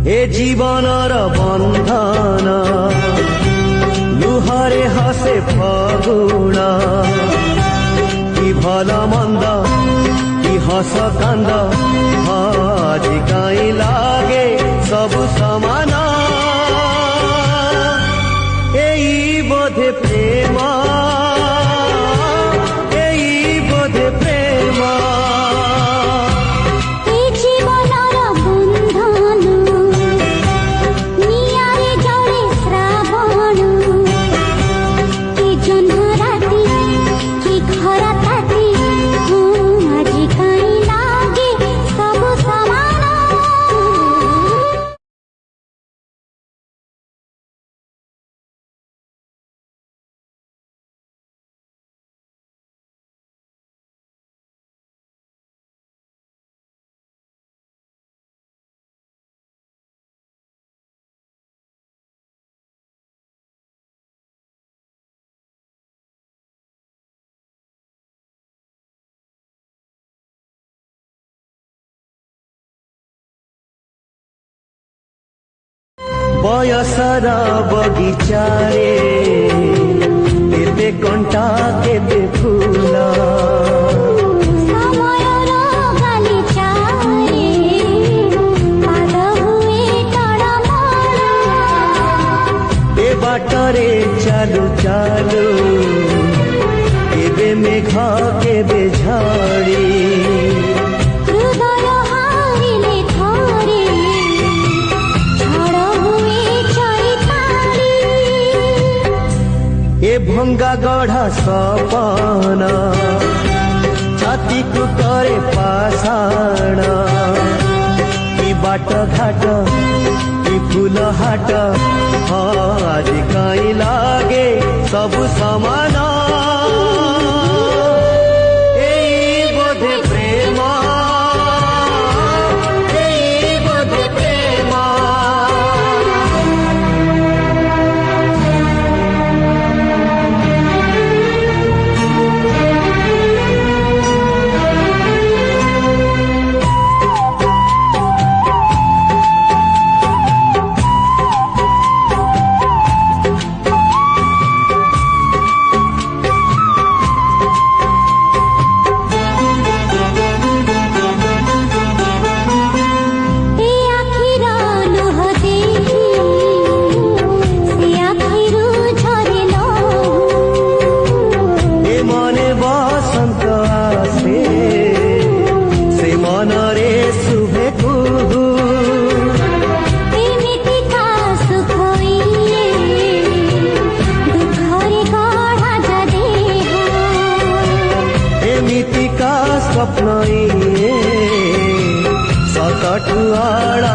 ए जीवनर बंधन लुहरे हसे फगुण कि भल मंद कि हस कांद आज कहीं लागे सब समान एई बोधे प्रेम एई बोधे प्रेम बयसर बगिचारे केते कंटा केते फूल समयर गालिचारे पाद हुए टळमळ ए बाटरे चालू चालू केबे मेघ केबे झाड़ी भंगा गढ़ा सपना छाती को करे पाषाण कि बाट घाट कि फूल हाट आज कहीं लागे सब समान एई बोधे प्रेम एई बोधे प्रेम स्वप्न सतठुआड़ा